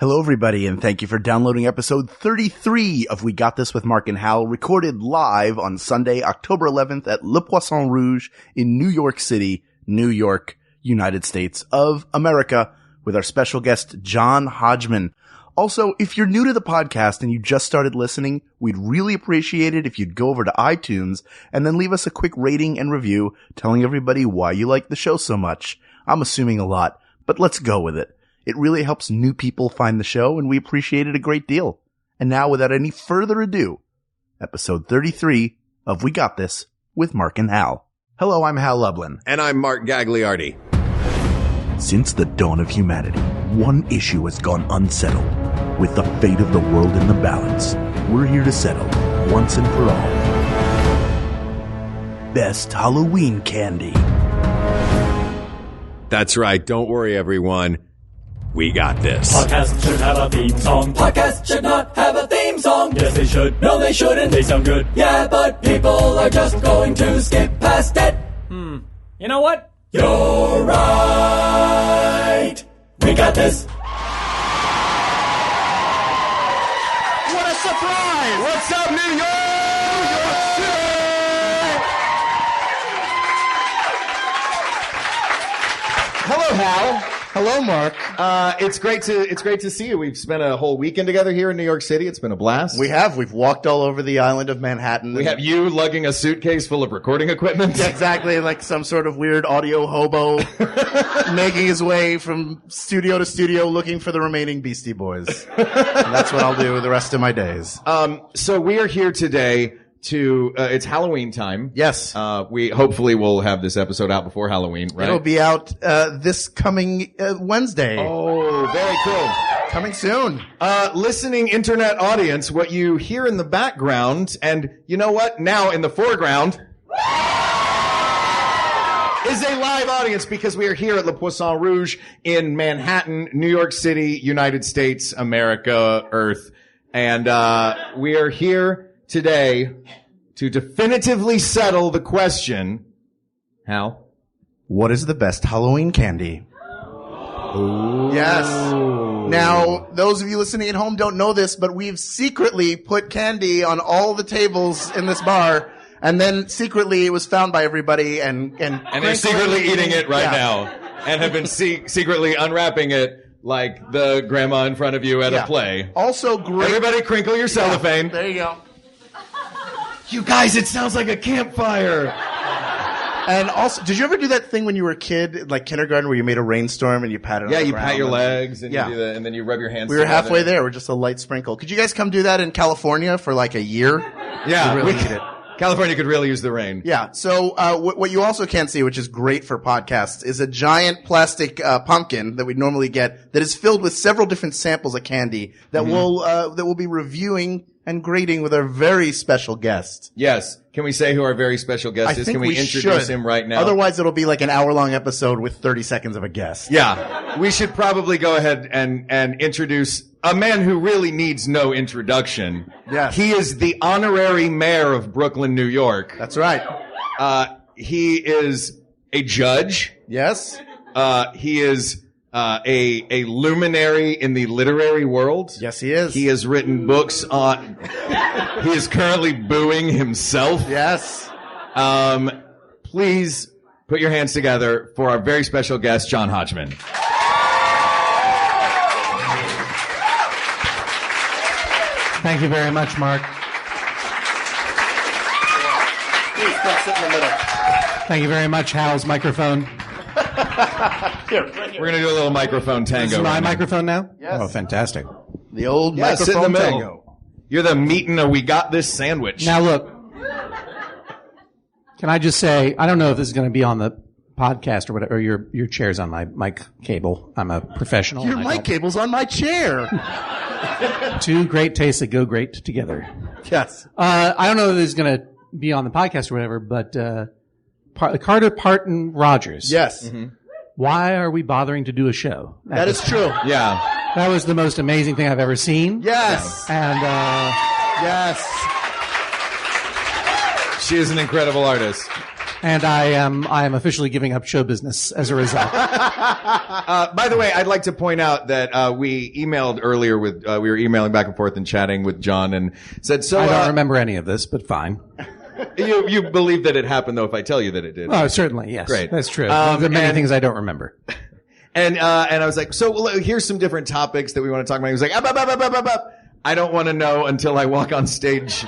Hello, everybody, and thank you for downloading episode 33 of We Got This with Mark and Hal, recorded live on Sunday, October 11th at Le Poisson Rouge in New York City, New York, United States of America, with our special guest, John Hodgman. Also, if you're new to the podcast and you just started listening, we'd really appreciate it if you'd go over to iTunes and then leave us a quick rating and review telling everybody why you like the show so much. I'm assuming a lot, but let's go with it. It really helps new people find the show, and we appreciate it a great deal. And now, without any further ado, episode 33 of We Got This with Mark and Hal. Hello, I'm Hal Lublin. And I'm Mark Gagliardi. Since the dawn of humanity, one issue has gone unsettled. With the fate of the world in the balance, we're here to settle, once and for all, best Halloween candy. That's right. Don't worry, everyone. We got this. Podcasts should have a theme song. Podcasts should not have a theme song. Yes, they should. No, they shouldn't. They sound good. Yeah, but people are just going to skip past it. You know what? You're right. We got this. What a surprise! What's up, New York? Hello, Hal. Hello, Mark. It's great to see you. We've spent a whole weekend together here in New York City. It's been a blast. We've walked all over the island of Manhattan. We have you lugging a suitcase full of recording equipment. Yeah, exactly, like some sort of weird audio hobo making his way from studio to studio looking for the remaining Beastie Boys. And that's what I'll do the rest of my days. So we are here today to, it's Halloween time. Yes. We hopefully will have this episode out before Halloween, right? It'll be out this coming Wednesday. Oh, very cool. Coming soon. Listening internet audience, what you hear in the background, and you know what? Now in the foreground is a live audience because we are here at Le Poisson Rouge in Manhattan, New York City, United States, America, Earth. And we are here today to definitively settle the question, Hal, what is the best Halloween candy? Ooh. Yes. Now, those of you listening at home don't know this, but we've secretly put candy on all the tables in this bar, and then secretly it was found by everybody, and they're secretly eating it right now, and have been secretly unwrapping it like the grandma in front of you at a play. Also great. Everybody crinkle your cellophane. There you go. You guys, it sounds like a campfire. And also, did you ever do that thing when you were a kid, like kindergarten, where you made a rainstorm and you pat it on the ground? Yeah, you pat your legs and you do that, and then you rub your hands We were together. halfway there. We're just a light sprinkle. Could you guys come do that in California for like a year? Yeah, we really need it. California could really use the rain. Yeah. So what you also can't see, which is great for podcasts, is a giant plastic pumpkin that we normally get that is filled with several different samples of candy that we'll be reviewing and grading with our very special guest. Yes. Can we say who our very special guest is? Can we introduce him right now? Otherwise, it'll be like an hour-long episode with 30 seconds of a guest. Yeah. We should probably go ahead and introduce a man who really needs no introduction. Yes. He is the honorary mayor of Brooklyn, New York. That's right. He is a judge. Yes. He is a luminary in the literary world. Yes, he is. He has written books on. He is currently booing himself. Yes. Please put your hands together for our very special guest, John Hodgman. Thank you very much, Mark. Please come sit in the middle. Thank you very much, Hal's microphone. Here, right here. We're going to do a little microphone tango. This is my microphone now? Yes. Oh, fantastic. The old Sit in the microphone middle. tango. You're the meat and a we got this sandwich. Now look, can I just say, I don't know if this is going to be on the podcast or whatever, or your chair's on my mic cable. I'm a professional. Your mic cable's on my chair. Two great tastes that go great together. Yes. I don't know if this is going to be on the podcast or whatever, but Carter Parton Rogers. Yes. Why are we bothering to do a show? That is true. Yeah. That was the most amazing thing I've ever seen. Yes. And Yes. She is an incredible artist. And I am officially giving up show business as a result. By the way, I'd like to point out that we emailed earlier with we were emailing back and forth and chatting with John and said so. I don't remember any of this, but fine. You believe that it happened though if I tell you that it did. Oh, certainly, yes. Great. That's true. There are many things I don't remember. And I was like, so here's some different topics that we want to talk about. He was like, I don't want to know until I walk on stage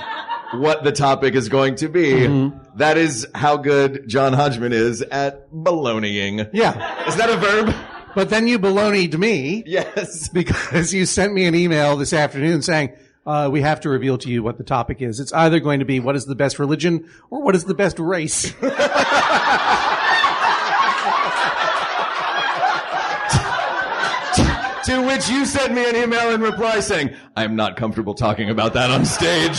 what the topic is going to be. Mm-hmm. That is how good John Hodgman is at baloneying. Yeah. Is that a verb? But then you baloneyed me. Yes. Because you sent me an email this afternoon saying, we have to reveal to you what the topic is. It's either going to be what is the best religion or what is the best race. To which you sent me an email in reply saying, I'm not comfortable talking about that on stage.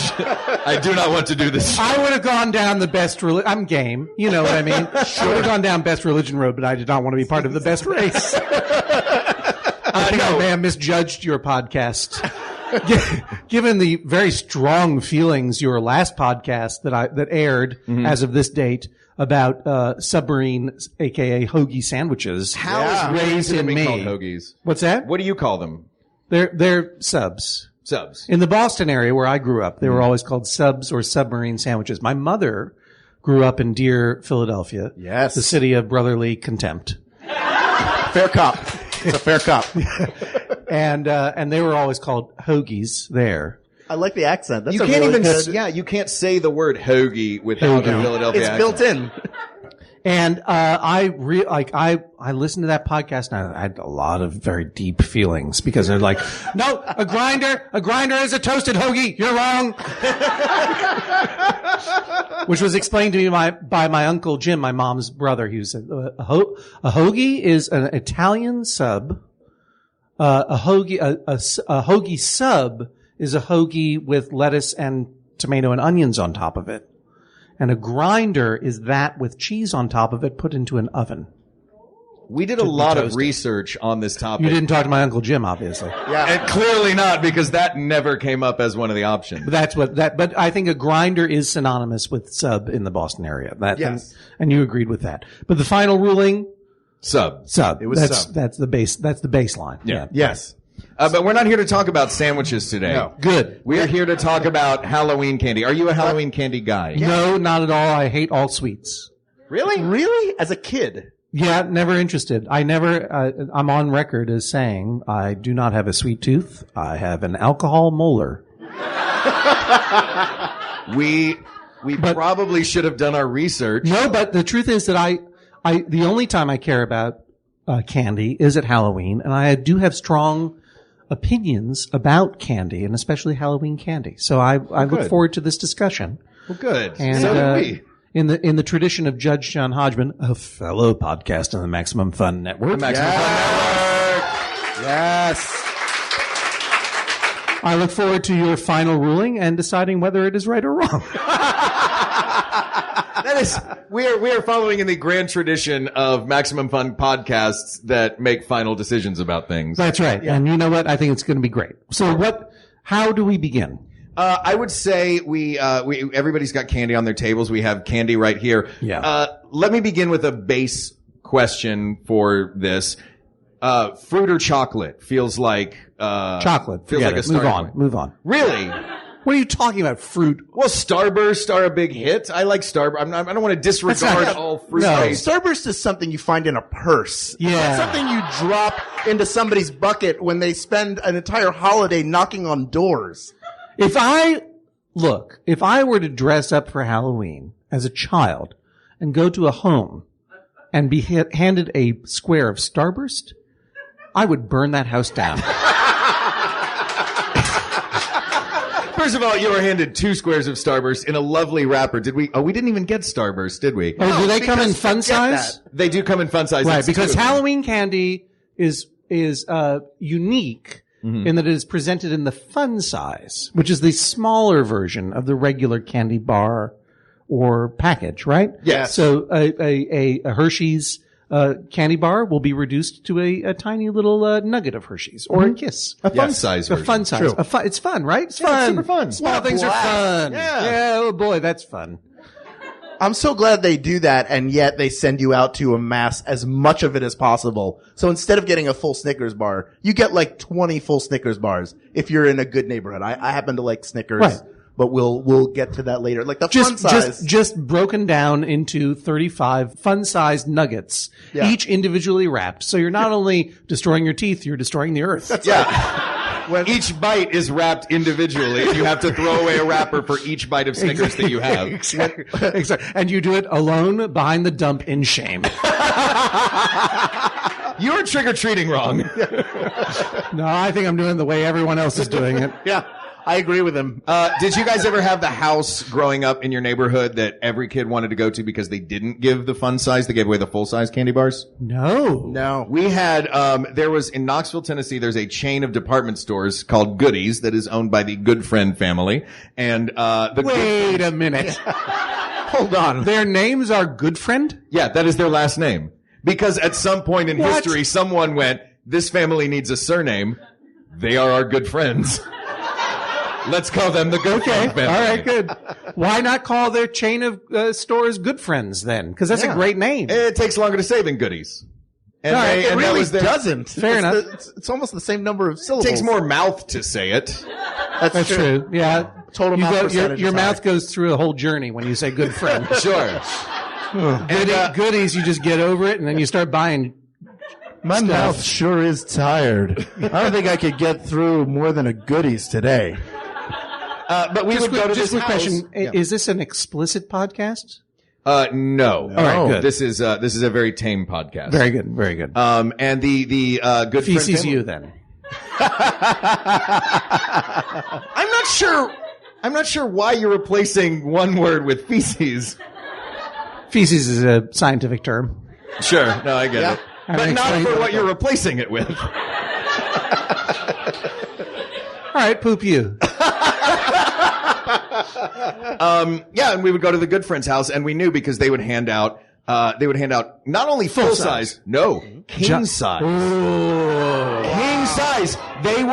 I do not want to do this. I would have gone down the best religion. I'm game. You know what I mean? Sure. I would have gone down best religion road, but I did not want to be part of the best race. I think I may have misjudged your podcast. Given the very strong feelings your last podcast that aired as of this date about submarine, aka hoagie sandwiches, how is raised in me called hoagies? What's that? What do you call them? They're subs. Subs. In the Boston area where I grew up, they were always called subs or submarine sandwiches. My mother grew up in dear Philadelphia, yes, the city of brotherly contempt. Fair cop. It's a fair cop. And they were always called hoagies there. I like the accent. That's you can't really even, good... you can't say the word hoagie without a Philadelphia It's accent. built in. And, I listened to that podcast and I had a lot of very deep feelings because they're like, no, a grinder is a toasted hoagie. You're wrong. Which was explained to me by my uncle Jim, my mom's brother. He said, a hoagie is an Italian sub. A hoagie sub is a hoagie with lettuce and tomato and onions on top of it. And a grinder is that with cheese on top of it put into an oven. We did a lot of research on this topic. You didn't talk to my Uncle Jim, obviously. Yeah. And clearly not, because that never came up as one of the options. But I think a grinder is synonymous with sub in the Boston area. Yes. And you agreed with that. But the final ruling? Sub. It was sub. That's the baseline. Yeah. Yes. But we're not here to talk about sandwiches today. No. Good. We are here to talk about Halloween candy. Are you a Halloween candy guy? No, not at all. I hate all sweets. Really? Really? As a kid? Yeah, never interested. I'm on record as saying I do not have a sweet tooth. I have an alcohol molar. We probably should have done our research. No, but the truth is that the only time I care about candy is at Halloween, and I do have strong opinions about candy, and especially Halloween candy. So I look forward to this discussion. Well, good. And So do we. in the tradition of Judge John Hodgman, a fellow podcast on the Maximum Fun Network. Yes. I look forward to your final ruling and deciding whether it is right or wrong. That is, we are following in the grand tradition of Maximum Fun podcasts that make final decisions about things. That's right. Yeah. And you know what? I think it's going to be great. So how do we begin? I would say everybody's got candy on their tables. We have candy right here. Yeah. Let me begin with a base question for this. Fruit or chocolate feels like, chocolate. Feels like a starting point. Move on. Really? What are you talking about? Fruit? Well, Starburst are a big hit. I like Starburst. I don't want to disregard all fruit. No. Starburst is something you find in a purse. Yeah. It's something you drop into somebody's bucket when they spend an entire holiday knocking on doors. If I were to dress up for Halloween as a child and go to a home and be handed a square of Starburst, I would burn that house down. First of all, you were handed 2 squares of Starburst in a lovely wrapper. Did we? Oh, we didn't even get Starburst, did we? Oh, do they come in fun size? They do come in fun size. Right, It's because 2 of them. Halloween candy is unique in that it is presented in the fun size, which is the smaller version of the regular candy bar or package, right? Yes. So a Hershey's candy bar will be reduced to a tiny little nugget of Hershey's or a Kiss. A fun size A version. fun size. True. It's fun, right? It's Yeah, fun. it's super fun. Small things are blast. fun. Yeah. Oh boy, that's fun. I'm so glad they do that, and yet they send you out to amass as much of it as possible. So instead of getting a full Snickers bar, you get like 20 full Snickers bars if you're in a good neighborhood. I happen to like Snickers, Right. but we'll get to that later. Like the fun size. Just broken down into 35 fun-sized nuggets, Yeah. each individually wrapped. So you're not only destroying your teeth, you're destroying the earth. Each bite is wrapped individually. You have to throw away a wrapper for each bite of Snickers that you have. Exactly. And you do it alone behind the dump in shame. You're trick-or-treating wrong. No, I think I'm doing it the way everyone else is doing it. Yeah, I agree with him. Did you guys ever have the house growing up in your neighborhood that every kid wanted to go to because they didn't give the fun size? They gave away the full size candy bars? No. We had, there was in Knoxville, Tennessee, there's a chain of department stores called Goodies that is owned by the Good Friend family. And, Wait a minute. Hold on. Their names are Good Friend? Yeah, that is their last name. Because at some point in What? history, someone went, this family needs a surname. They are our good friends. Let's call them the Good Friend family. All right, good. Why not call their chain of stores Good Friends then? Because that's a great name. It takes longer to say than Goodies. And, All right, It and that really was their, doesn't. Fair enough. It's almost the same number of It syllables. takes more mouth to say it. That's true. Yeah. Total You mouth go- percentage your is mouth high. goes through a whole journey when you say Good Friend. Sure. Goodies, you just get over it and then you start buying. My stuff. mouth sure is tired. I don't think I could get through more than a Goodies today. But we would go to this just a house. question. Is this an explicit podcast? No. All right, good. This is a very tame podcast. Very good. Very good. And the Good Friend Feces family. you then. I'm not sure why you're replacing one word with feces. Feces is a scientific term. Sure. No, I get it. I But mean, not explain for that. what you're replacing it with. All right, poop you. Yeah, and we would go to the Good Friend's house, and we knew because they would hand out not only full size, no, king size. King size. They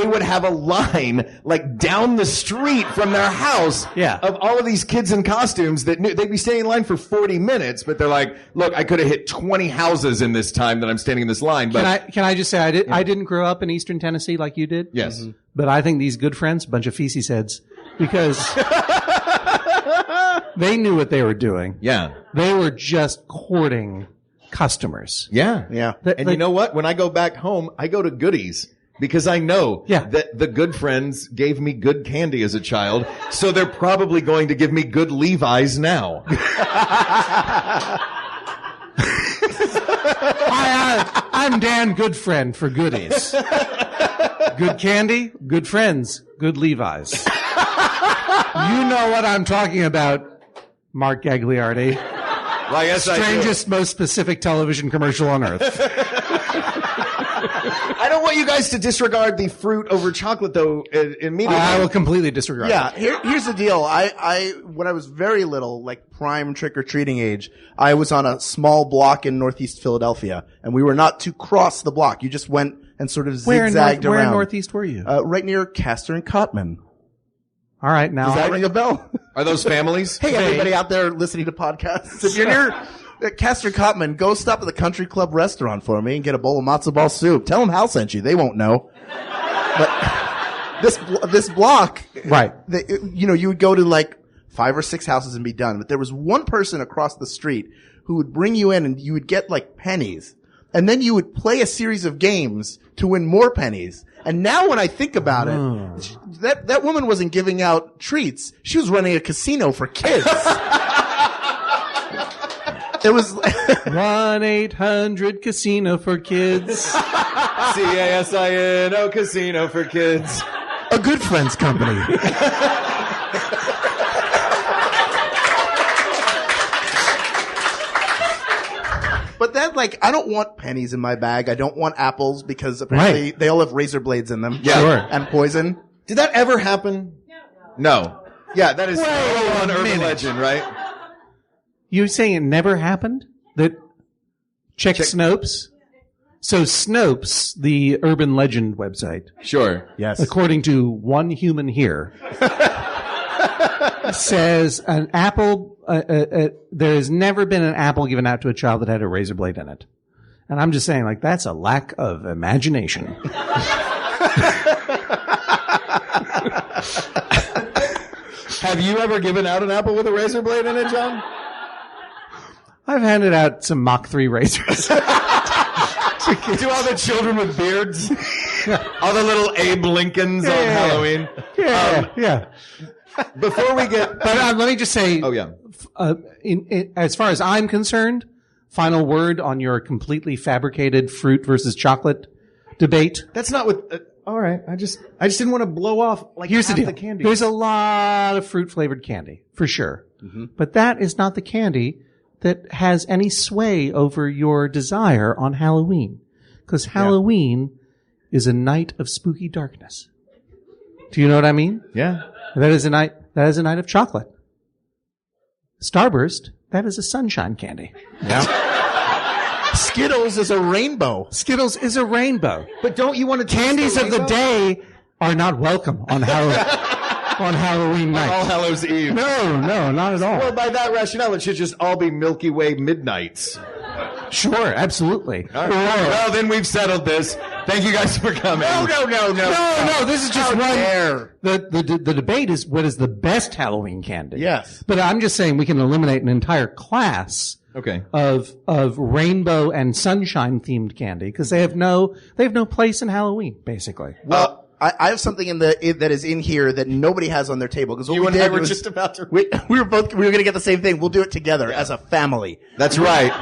would have a line like down the street from their house Yeah. of all of these kids in costumes that knew they'd be standing in line for 40 minutes, but they're like, look, I could have hit 20 houses in this time that I'm standing in this line, but Can I just say I didn't grow up in Eastern Tennessee like you did. yes. But I think these Good Friends, bunch of feces heads, because they knew what they were doing. Yeah. They were just courting customers. Yeah. Yeah. And you know what? When I go back home, I go to Goodies because I know that the Good Friends gave me good candy as a child, so they're probably going to give me good Levi's now. I'm Dan Goodfriend for Goodies. Good candy, good friends, good Levi's. You know what I'm talking about, Mark Gagliardi. Well, yes, Strangest, most specific television commercial on earth. I don't want you guys to disregard the fruit over chocolate, though, immediately. I will completely disregard. Yeah, here's the deal. I when I was very little, like prime trick-or-treating age, I was on a small block in Northeast Philadelphia, and we were not to cross the block. You just went and sort of Where in zigzagged around. Northeast were you? Right near Castor and Cotman. All right, now Does that ring a bell? Are those families? Hey, everybody out there listening to podcasts, if you're near Castor and Cotman, go stop at the Country Club restaurant for me and get a bowl of matzo ball soup. Tell them Hal sent you. They won't know. But this block, Right. You would go to like 5 or 6 houses and be done. But there was one person across the street who would bring you in and you would get like pennies. And then you would play a series of games to win more pennies. And now when I think about it, that woman wasn't giving out treats. She was running a casino for kids. It was 1-800 Casino for Kids. CASINO Casino for Kids. a Good Friends company. But then, like, I don't want pennies in my bag. I don't want apples because apparently they all have razor blades in them. Yeah. Sure. And poison. Did that ever happen? No. Yeah, that is Wait an a urban minute. legend, right? You saying it never happened? Check Snopes? So Snopes, the urban legend website, Sure. Yes. according to one human here, says an apple, there has never been an apple given out to a child that had a razor blade in it. And I'm just saying, like, that's a lack of imagination. Have you ever given out an apple with a razor blade in it, John? I've handed out some Mach 3 razors. To all the children with beards? All the little Abe Lincolns on Halloween? Yeah. Before we get... But let me just say... Oh, yeah. As far as I'm concerned, final word on your completely fabricated fruit versus chocolate debate. That's not what... all right. I just didn't want to blow off like Here's the half deal. the candy. There's a lot of fruit-flavored candy, for sure. Mm-hmm. But that is not the candy that has any sway over your desire on Halloween. Because Halloween is a night of spooky darkness. Do you know what I mean? Yeah. That is a night of chocolate. Starburst, that is a sunshine candy. Yeah. Skittles is a rainbow. Skittles is a rainbow. But don't you want to Candies of the day are not welcome on Halloween night. All Hallows Eve. No, not at all. Well, by that rationale, it should just all be Milky Way midnights. Sure, absolutely. All right. Well, then we've settled this. Thank you guys for coming. No, this is just How one. dare. The debate is what is the best Halloween candy. Yes. But I'm just saying we can eliminate an entire class Okay. of rainbow and sunshine themed candy because they have no place in Halloween, basically. Well, I have something that is in here that nobody has on their table because You and I were just about to. we were going to get the same thing. We'll do it together as a family. That's right.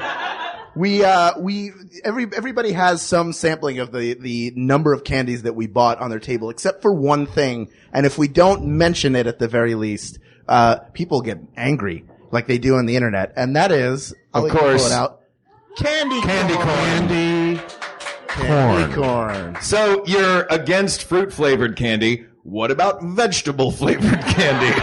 Everybody has some sampling of the number of candies that we bought on their table, except for one thing. And if we don't mention it at the very least, people get angry like they do on the internet. And that is, Of course. pull it out, candy corn. So you're against fruit-flavored candy. What about vegetable-flavored candy?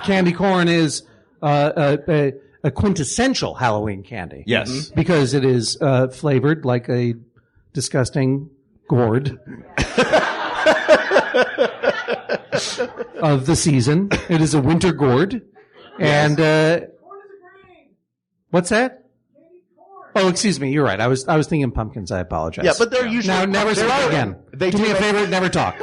Candy corn is a quintessential Halloween candy. Yes. Because it is flavored like a disgusting gourd of the season. It is a winter gourd. And what's that? Oh, excuse me. You're right. I was thinking pumpkins. I apologize. Yeah, but they're usually Now, never say it again. They do do me a make- favor. Never talk.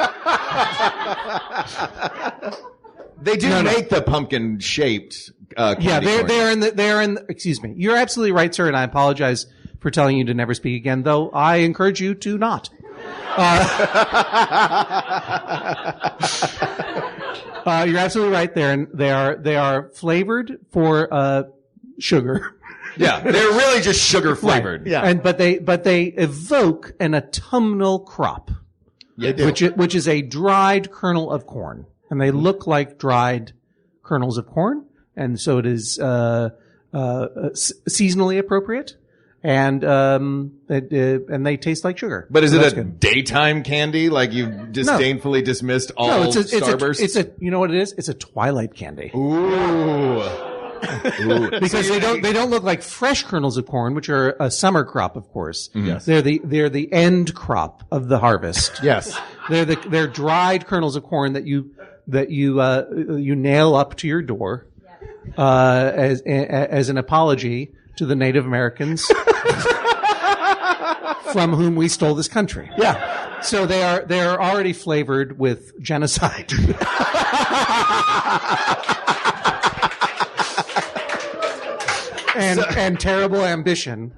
They do No. make the pumpkin-shaped candy Yeah, corn. they're in. Excuse me. You're absolutely right, sir, and I apologize for telling you to never speak again. Though I encourage you to not. You're absolutely right. They are flavored for sugar. Yeah, they're really just sugar-flavored. Right. Yeah, but they evoke an autumnal crop, which is a dried kernel of corn, and they look like dried kernels of corn, and so it is seasonally appropriate, and they taste like sugar. But is So it that's a good. daytime candy? Like you've disdainfully dismissed all No, Starbursts? it's a you know what it is? It's a twilight candy. Ooh. Because they don't look like fresh kernels of corn, which are a summer crop, of course. Yes. They're the end crop of the harvest. Yes. They're dried kernels of corn that you nail up to your door as an apology to the Native Americans from whom we stole this country. Yeah. So they are already flavored with genocide. And terrible ambition.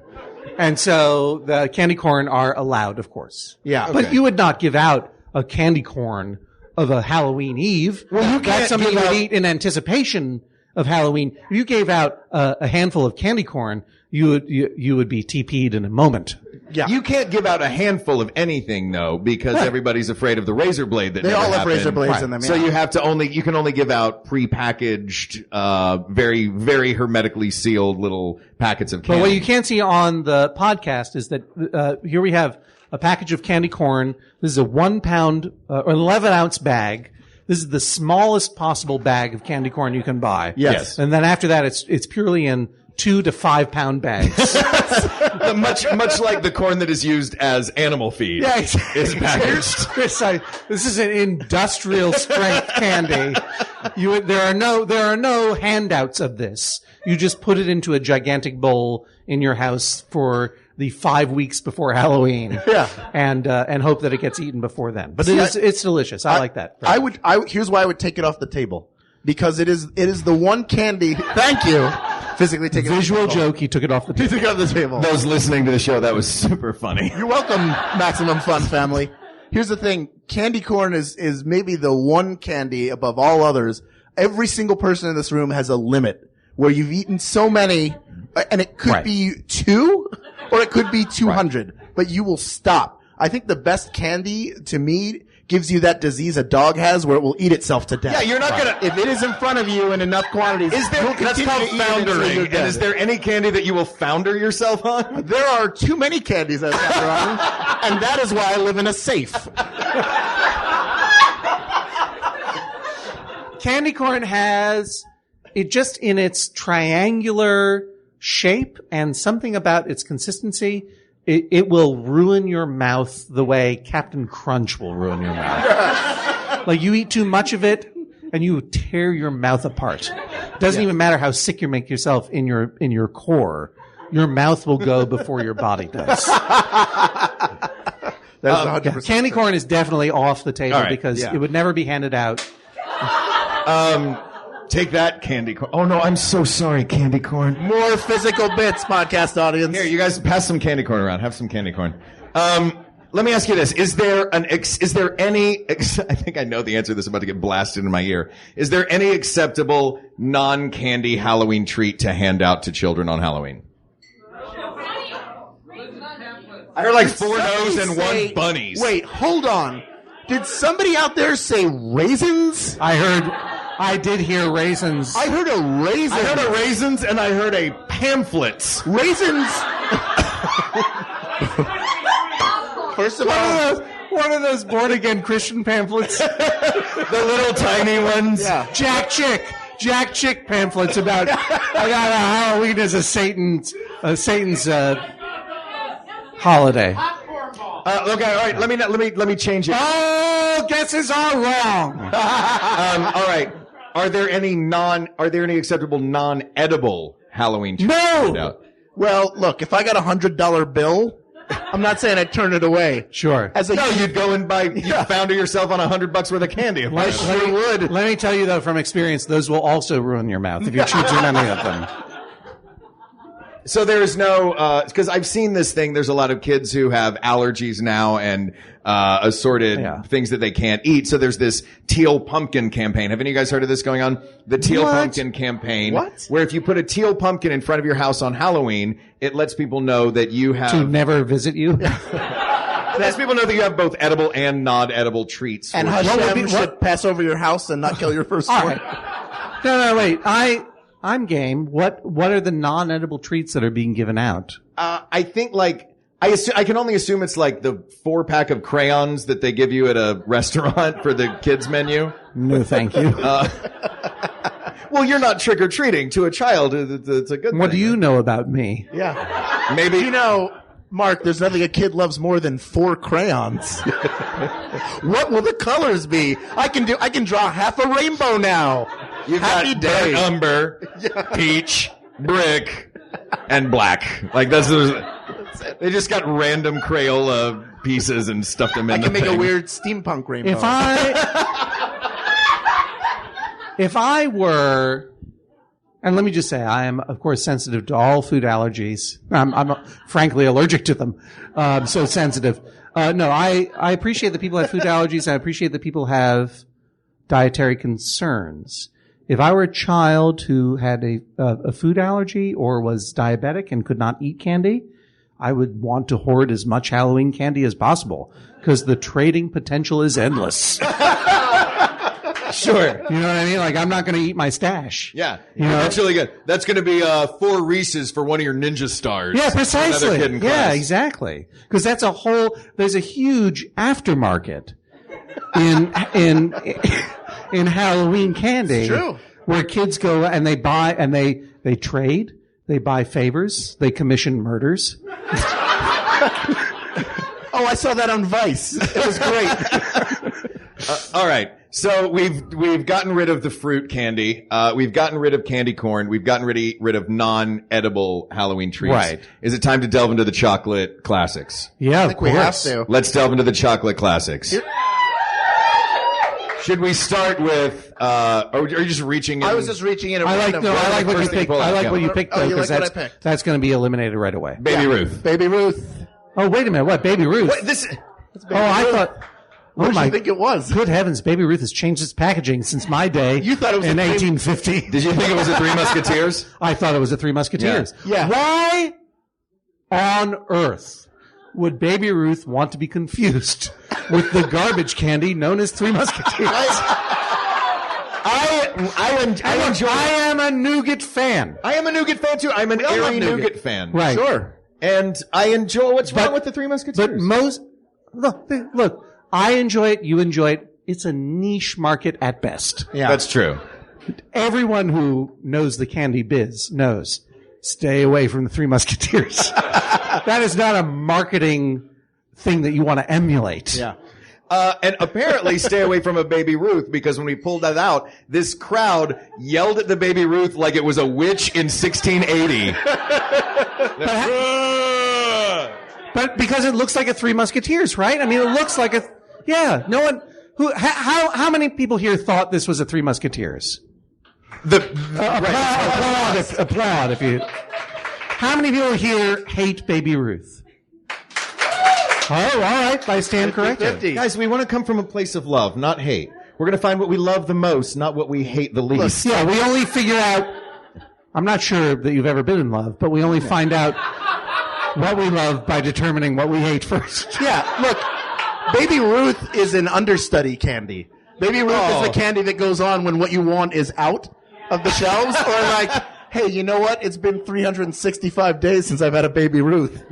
And so the candy corn are allowed, of course. Yeah. But you would not give out a candy corn of a Halloween Eve. Well, you can't That's something give you would out- eat in anticipation of Halloween. If you gave out a handful of candy corn, you would be TP'd in a moment. Yeah. You can't give out a handful of anything though, because everybody's afraid of the razor blade that They never all have happened. razor blades Right. in them. So yeah. you can only give out prepackaged, very, very hermetically sealed little packets of candy. But what you can't see on the podcast is that here we have a package of candy corn. This is a 1 pound or 11 ounce bag. This is the smallest possible bag of candy corn you can buy. Yes. And then after that, it's purely in 2 to 5 pound bags. much like the corn that is used as animal feed. Yeah, is packaged. This is an industrial strength candy. There are no handouts of this. You just put it into a gigantic bowl in your house for the 5 weeks before Halloween. Yeah. And hope that it gets eaten before then. But it's delicious. I like that. Here's why I would take it off the table. Because it is the one candy. Thank you. Physically take it Visual off the table. joke. He took it off the He table. took it off the table. Those listening to the show, that was super funny. You're welcome, Maximum Fun family. Here's the thing. Candy corn is maybe the one candy above all others. Every single person in this room has a limit where you've eaten so many, and it could be 2 or it could be 200, but you will stop. I think the best candy to me gives you that disease a dog has where it will eat itself to death. Yeah, you're not gonna. If it is in front of you in enough quantities, That's called foundering. And is there any candy that you will founder yourself on? There are too many candies that I on, and that is why I live in a safe. Candy corn has it just in its triangular shape and something about its consistency. It will ruin your mouth the way Captain Crunch will ruin your mouth. Like you eat too much of it and you tear your mouth apart. Doesn't even matter how sick you make yourself in your core. Your mouth will go before your body does. That's 100%. Candy corn is definitely off the table because yeah. it would never be handed out. Take that, candy corn. Oh no, I'm so sorry, candy corn. More physical bits, podcast audience. Here, you guys pass some candy corn around. Have some candy corn. Let me ask you this. Is there any, I think I know the answer to this is about to get blasted in my ear. Is there any acceptable non-candy Halloween treat to hand out to children on Halloween? I heard like 4 no's and 1 bunnies. Wait, hold on. Did somebody out there say raisins? I did hear raisins. I heard a raisin. I heard a raisins and I heard a pamphlets. Raisins. First of all, One of those born again Christian pamphlets. The little tiny ones. yeah. Jack Chick pamphlets about Halloween as a Satan's holiday. Okay, all right. Let me change it. Oh, guesses are wrong. All right. Are there any acceptable non-edible Halloween treats? No. Well, look, if I got $100 bill, I'm not saying I'd turn it away. Sure. You'd go and buy. You founder yourself on $100 worth of candy. Let me tell you though, from experience, those will also ruin your mouth if you chew too many of them. So there is no, because I've seen this thing. There's a lot of kids who have allergies now and assorted things that they can't eat. So there's this teal pumpkin campaign. Have any of you guys heard of this going on? The teal pumpkin campaign. What? Where if you put a teal pumpkin in front of your house on Halloween, it lets people know that you have To never visit you. It lets people know that you have both edible and non-edible treats. And Hashem should pass over your house and not kill your first All one. right. No, wait. I'm game. What are the non-edible treats that are being given out? I think I can only assume it's like the 4-pack of crayons that they give you at a restaurant for the kids menu. No, thank you. Well, you're not trick-or-treating to a child. It's a good thing. What do you know about me? Yeah. Maybe. You know, Mark, there's nothing a kid loves more than 4 crayons. What will the colors be? I can draw half a rainbow now. You've Happy got day. burnt umber, peach, brick, and black. Like they just got random Crayola pieces and stuffed them in I can the make thing. a weird steampunk rainbow. If I were, and let me just say, I am of course sensitive to all food allergies. I'm frankly allergic to them. So sensitive. No, I appreciate that people have food allergies. I appreciate that people have dietary concerns. If I were a child who had a food allergy or was diabetic and could not eat candy, I would want to hoard as much Halloween candy as possible because the trading potential is endless. Sure. You know what I mean? Like, I'm not going to eat my stash. Yeah. You know? That's really good. That's going to be 4 Reese's for one of your ninja stars. Yeah, precisely. Another kid in Yeah, class. exactly. Because there's a huge aftermarket in Halloween candy. True. Where kids go and they buy and they trade. They buy favors. They commission murders. Oh, I saw that on Vice. It was great. All right. So we've gotten rid of the fruit candy. We've gotten rid of candy corn. We've gotten rid of non-edible Halloween treats. Right. Is it time to delve into the chocolate classics? Yeah, I think we have to. Let's delve into the chocolate classics. Should we start with, or are you just reaching in? I was just reaching in. I like what you picked. I like what you picked, though, Oh, you because like what I picked? that's going to be eliminated right away. Baby Ruth. Baby Ruth. Oh, wait a minute. What? Baby Ruth? What, this, I thought... What Oh did my! you think it was? Good heavens, Baby Ruth has changed its packaging since my day. You thought it was in a Baby- 1850. did you think it was the Three Musketeers? I thought it was the Three Musketeers. Yeah. Why on earth would Baby Ruth want to be confused with the garbage candy known as Three Musketeers? I am a nougat fan. I am a nougat fan too. I'm an all love airy nougat. nougat fan. Right. Sure. And I enjoy, what's wrong with the Three Musketeers? But look, I enjoy it. You enjoy it. It's a niche market at best. Yeah. That's true. Everyone who knows the candy biz knows. Stay away from the Three Musketeers. That is not a marketing thing that you want to emulate. Yeah. And apparently stay away from a Baby Ruth, because when we pulled that out, this crowd yelled at the Baby Ruth like it was a witch in 1680. But because it looks like a Three Musketeers, right? I mean, it looks like a, yeah, no one, how many people here thought this was a Three Musketeers? Applaud if you, how many people here hate Baby Ruth? Oh, all right, I stand corrected. 50. Guys, we want to come from a place of love, not hate. We're going to find what we love the most, not what we hate the least. Yeah, we only figure out, I'm not sure that you've ever been in love, but we only find out what we love by determining what we hate first. Yeah, look, Baby Ruth is an understudy candy. Baby Ruth is the candy that goes on when what you want is out of the shelves, or like, hey, you know what? It's been 365 days since I've had a Baby Ruth.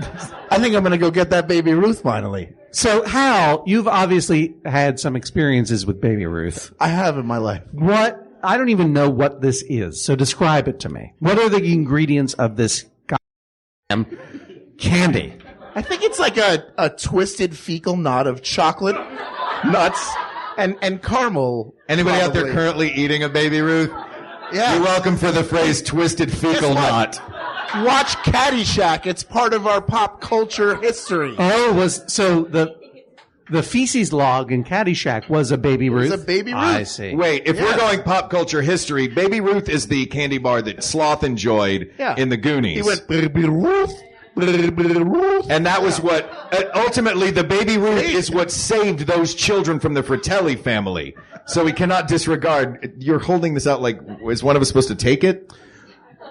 I think I'm going to go get that Baby Ruth finally. So, Hal, you've obviously had some experiences with Baby Ruth. I have in my life. What? I don't even know what this is, so describe it to me. What are the ingredients of this goddamn candy? I think it's like a twisted fecal knot of chocolate, nuts, and caramel. Anybody out there probably. currently eating a Baby Ruth? Yeah. You're welcome for the phrase twisted fecal Guess what? knot. Watch Caddyshack. It's part of our pop culture history. Oh, so the feces log in Caddyshack was a Baby Ruth? It's a Baby Ruth. I see. Wait, if we're going pop culture history, Baby Ruth is the candy bar that Sloth enjoyed in the Goonies. He went, Baby Ruth, Baby Ruth. And that was what, ultimately, the Baby Ruth is what saved those children from the Fratelli family. So we cannot disregard, you're holding this out like, is one of us supposed to take it?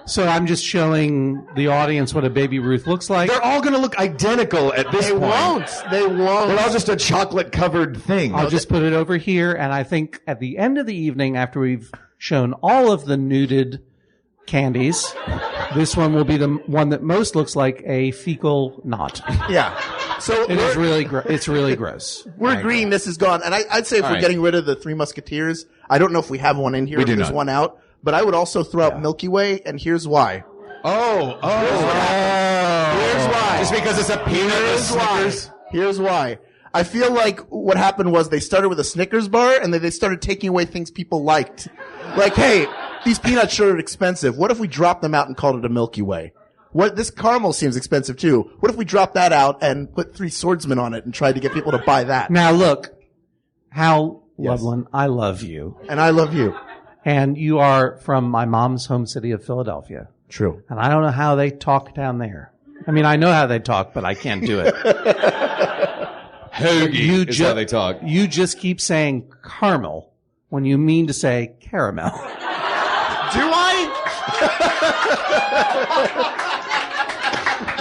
So I'm just showing the audience what a Baby Ruth looks like. They're all going to look identical at this point. They won't. They're all just a chocolate-covered thing. I'll just put it over here, and I think at the end of the evening, after we've shown all of the nuded candies, this one will be the one that most looks like a fecal knot. Yeah. So It is really it's really gross. we're agreeing this is gone. And I'd say if we're right. getting rid of the Three Musketeers, I don't know if we have one in here. We if do there's not. one out. But I would also throw out Milky Way, and here's why. Here's why. Just because it's a peanut Here's why. Snickers? Here's why. I feel like what happened was they started with a Snickers bar, and then they started taking away things people liked. Like, hey, these peanuts sure are expensive. What if we dropped them out and called it a Milky Way? This caramel seems expensive too. What if we dropped that out and put Three Swordsmen on it and tried to get people to buy that? Now look, Hal Loveland, I love you. And I love you. And you are from my mom's home city of Philadelphia. True. And I don't know how they talk down there. I mean, I know how they talk, but I can't do it. Hoagie is how they talk. You just keep saying caramel when you mean to say caramel. Do I?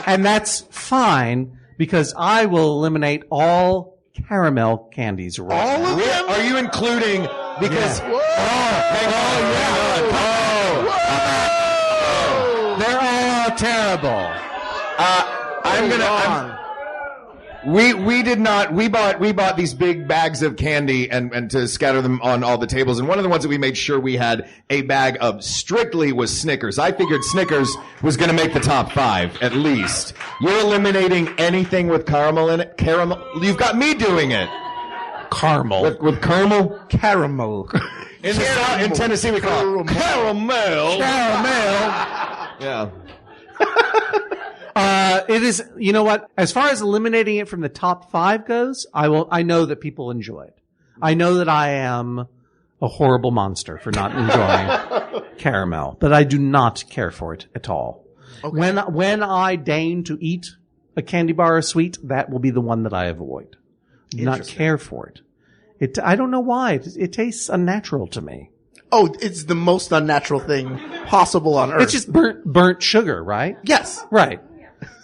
And that's fine because I will eliminate all caramel candies right now. All of them? Are you including, because, They're all terrible. We did not. We bought these big bags of candy and to scatter them on all the tables. And one of the ones that we made sure we had a bag of strictly was Snickers. I figured Snickers was going to make the top 5 at least. You're eliminating anything with caramel in it. Caramel. You've got me doing it. Caramel. With caramel. Caramel. In Tennessee we call it caramel. Caramel. Yeah. It is, you know what? As far as eliminating it from the top 5 goes, I know that people enjoy it. I know that I am a horrible monster for not enjoying caramel, but I do not care for it at all. Okay. When I deign to eat a candy bar or sweet, that will be the one that I avoid. Do not care for it. I don't know why. It tastes unnatural to me. Oh, it's the most unnatural thing possible on earth. It's just burnt sugar, right? Yes. Right.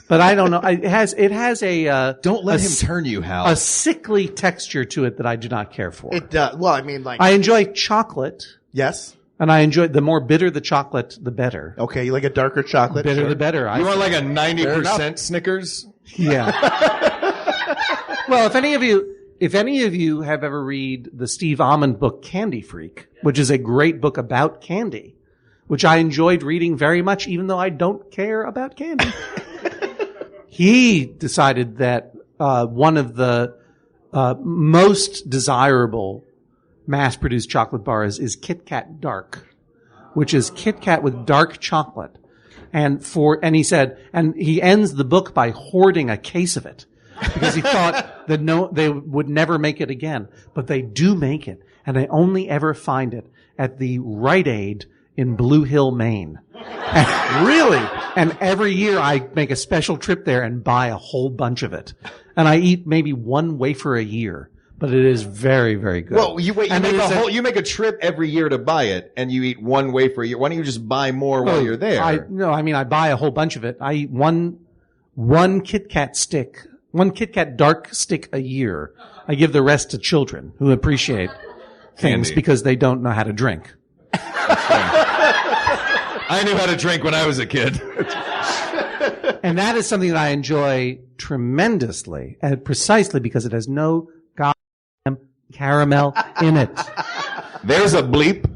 But I don't know. It has a don't let him turn you, Hal. A sickly texture to it that I do not care for. It does. Well, I mean, like I enjoy chocolate. Yes. And I enjoy the more bitter the chocolate, the better. Okay, you like a darker chocolate? Bitter the better. You want like a 90% Snickers? Yeah. Well, if any of you have ever read the Steve Almond book Candy Freak, which is a great book about candy, which I enjoyed reading very much, even though I don't care about candy. He decided that one of the most desirable mass-produced chocolate bars is Kit Kat Dark, which is Kit Kat with dark chocolate. And he said, and he ends the book by hoarding a case of it because he thought that they would never make it again. But they do make it, and they only ever find it at the Rite Aid in Blue Hill, Maine. Really? And every year I make a special trip there and buy a whole bunch of it. And I eat maybe one wafer a year, but it is very, very good. Well, you make a trip every year to buy it and you eat one wafer a year. Why don't you just buy more while you're there? I buy a whole bunch of it. I eat one Kit Kat dark stick a year. I give the rest to children who appreciate things because they don't know how to drink. I knew how to drink when I was a kid. And that is something that I enjoy tremendously, and precisely because it has no goddamn caramel in it. There's a bleep.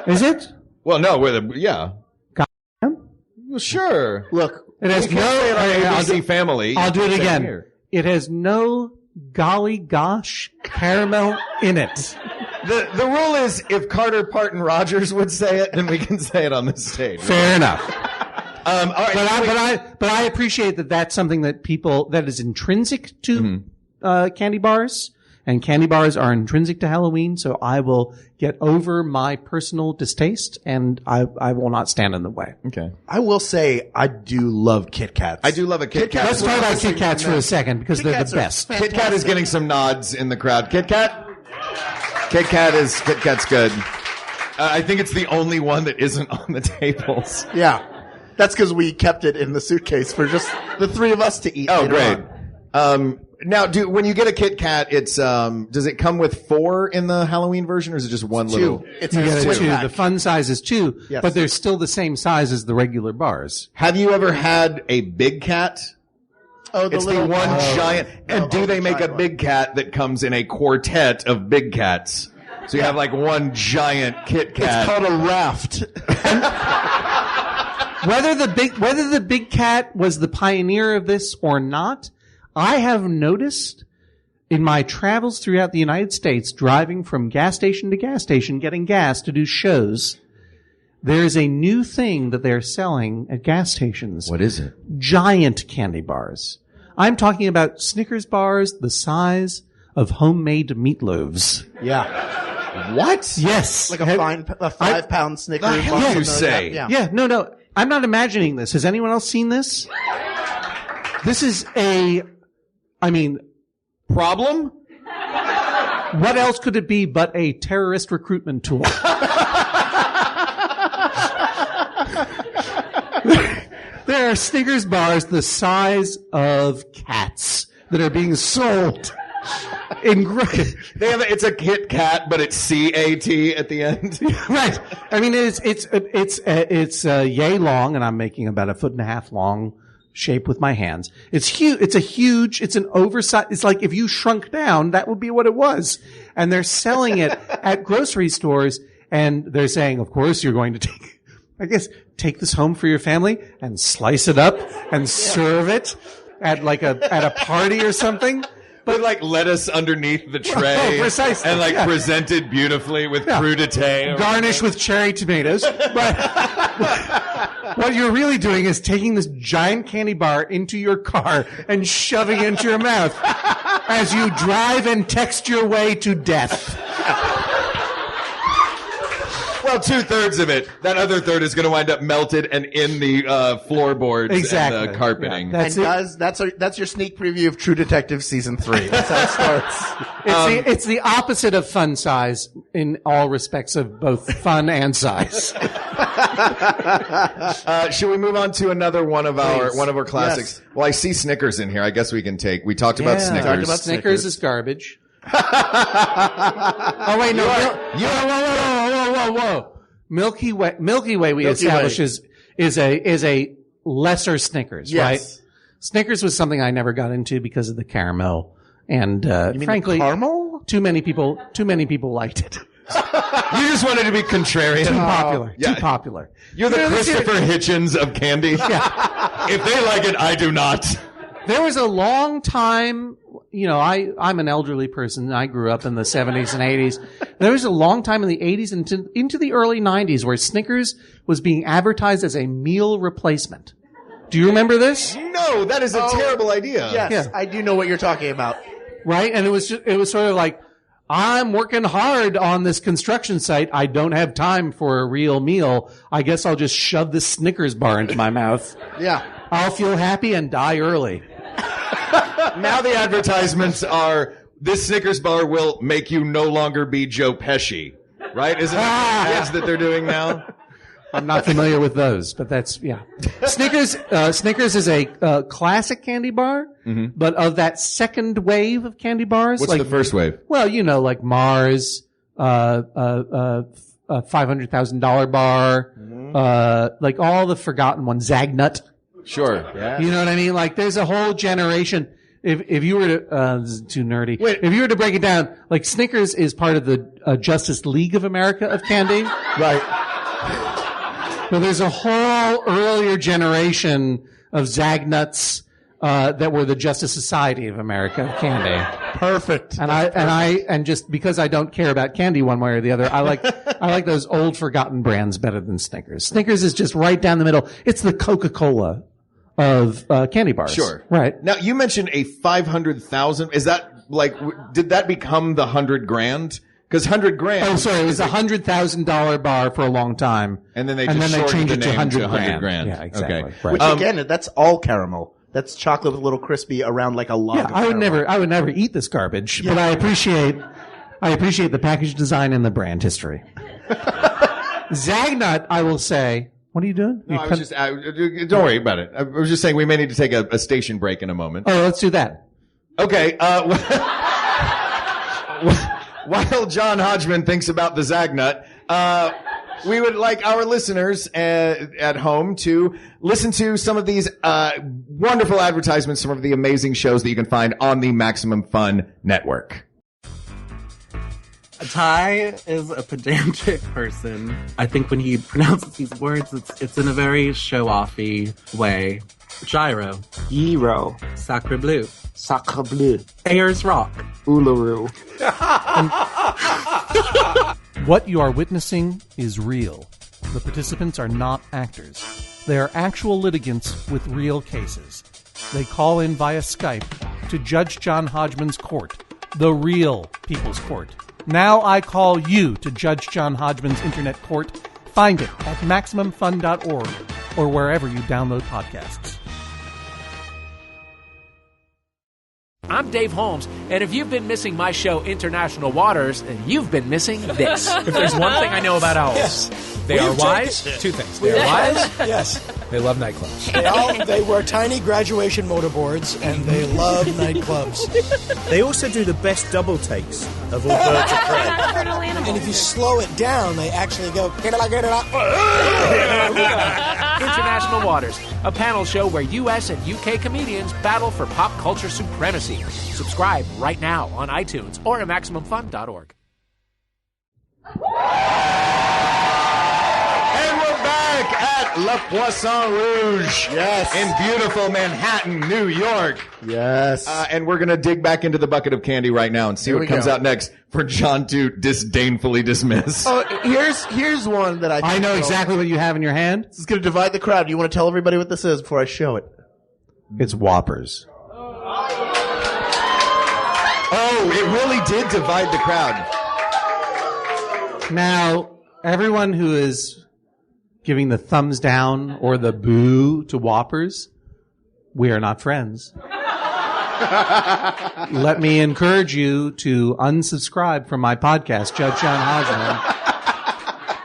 Is it? Well, no, yeah. Goddamn? Well, sure. Look, it has ABC Family. I'll do it again. Here. It has no golly gosh caramel in it. The rule is if Carter Parton Rogers would say it, then we can say it on the stage. Fair enough. All right, but I appreciate that that's something that is intrinsic to candy bars, and candy bars are intrinsic to Halloween. So I will get over my personal distaste, and I will not stand in the way. Okay. I will say I do love Kit Kats. I do love a Kit Kat. Let's talk about Kit Kats for a second because they're the best. Kit Kat is getting some nods in the crowd. Kit Kat. Kit Kat's good. I think it's the only one that isn't on the tables. Yeah. That's because we kept it in the suitcase for just the three of us to eat. Oh, great. Now, when you get a Kit Kat, it's does it come with 4 in the Halloween version, or is it just one little? 2. It's you get a 2. pack. The fun size is 2, yes. But they're still the same size as the regular bars. Have you ever had a Big Cat? Oh, it's the one giant. And do they make a Big Cat that comes in a quartet of Big Cats? So you have like one giant Kit Kat. It's called a raft. Whether the Big Cat was the pioneer of this or not, I have noticed in my travels throughout the United States, driving from gas station to gas station, getting gas to do shows, there's a new thing that they're selling at gas stations. What is it? Giant candy bars. I'm talking about Snickers bars the size of homemade meatloaves. Yeah. What? Yes. Like a 5-pound Snickers. The hell bar, you say? Like Yeah, no. I'm not imagining this. Has anyone else seen this? This is problem? What else could it be but a terrorist recruitment tool? There are Snickers bars the size of cats that are being sold. It's a Kit Kat, but it's C-A-T at the end. Right. I mean, it's yay long, and I'm making about 1.5 foot long shape with my hands. It's huge. It's an oversized, it's like if you shrunk down, that would be what it was. And they're selling it at grocery stores, and they're saying, of course, you're going to take this home for your family and slice it up and serve it at a party or something. But like lettuce underneath the tray, precisely, and presented beautifully with crudité, garnished with cherry tomatoes. But what you're really doing is taking this giant candy bar into your car and shoving it into your mouth as you drive and text your way to death. Well, 2/3 of it. That other third is going to wind up melted and in the floorboards and the carpeting. Yeah, guys, that's your sneak preview of True Detective season 3. That's how it starts. It's the opposite of fun size in all respects of both fun and size. Should we move on to another one of our classics? Yes. Well, I see Snickers in here. I guess we can take. We talked about Snickers. Snickers is garbage. Oh wait, no. Whoa. Milky Way we established is a lesser Snickers, right? Snickers was something I never got into because of the caramel, and frankly, caramel? Too many people liked it. You just wanted to be contrarian. Too popular. You're the Christopher Hitchens of candy. Yeah. If they like it, I do not. There was a long time, I'm an elderly person. I grew up in the 70s and 80s. There was a long time in the 80s and into the early 90s where Snickers was being advertised as a meal replacement. Do you remember this? No, that is a terrible idea. Yes, Yeah. I do know what you're talking about. Right? And it was sort of like, I'm working hard on this construction site. I don't have time for a real meal. I guess I'll just shove this Snickers bar into my mouth. Yeah. I'll feel happy and die early. Now the advertisements are, this Snickers bar will make you no longer be Joe Pesci. Right? Isn't that the ads that they're doing now? I'm not familiar with those, but that's, yeah. Snickers is a classic candy bar, but of that second wave of candy bars. What's the first wave? Well, like Mars, $500,000 bar, like all the forgotten ones, Zagnut. Sure. Yeah. You know what I mean? Like there's a whole generation. If you were to, this is too nerdy. If you were to break it down, like Snickers is part of the Justice League of America of candy. Right. So there's a whole earlier generation of Zagnuts, that were the Justice Society of America of candy. Perfect. And just because I don't care about candy one way or the other, I like those old forgotten brands better than Snickers. Snickers is just right down the middle. It's the Coca-Cola of candy bars. Sure. Right. Now, you mentioned a 500,000. Is that did that become the 100 grand? Because 100 grand. Oh, sorry. It was a $100,000 bar for a long time. And then they changed it to 100 grand. Yeah, exactly. Okay. Right. Which again, that's all caramel. That's chocolate with a little crispy around like a log. Yeah, of I would caramel. never eat this garbage, but I appreciate the package design and the brand history. Zagnut, I will say. What are you doing? No, don't worry about it. I was just saying we may need to take a station break in a moment. Oh, let's do that. Okay. While John Hodgman thinks about the Zagnut, we would like our listeners at home to listen to some of these wonderful advertisements, some of the amazing shows that you can find on the Maximum Fun Network. Ty is a pedantic person. I think when he pronounces these words, it's in a very show-offy way. Gyro. Gyro. Sacre bleu. Sacre bleu. Ayers Rock. Uluru. What you are witnessing is real. The participants are not actors. They are actual litigants with real cases. They call in via Skype to Judge John Hodgman's court, the real People's Court. Now I call you to Judge John Hodgman's internet court. Find it at MaximumFun.org or wherever you download podcasts. I'm Dave Holmes, and if you've been missing my show, International Waters, then you've been missing this. If there's one thing I know about owls, they are wise. Two things. They are wise. Yes. They love nightclubs. They wear tiny graduation motorboards, and they love nightclubs. They also do the best double takes of all birds of prey. And if you slow it down, they actually go, get it out. International Waters, a panel show where U.S. and U.K. comedians battle for pop culture supremacy. Subscribe right now on iTunes or at MaximumFun.org. And we're back at Le Poisson Rouge. Yes. In beautiful Manhattan, New York. Yes. And we're going to dig back into the bucket of candy right now and see Here what we comes go. out next for John to disdainfully dismiss. Oh, here's one that I know exactly what you have in your hand. This is going to divide the crowd. You want to tell everybody what this is before I show it? It's Whoppers. Oh, it really did divide the crowd. Now, everyone who is giving the thumbs down or the boo to Whoppers, we are not friends. Let me encourage you to unsubscribe from my podcast, Judge John Hodgman.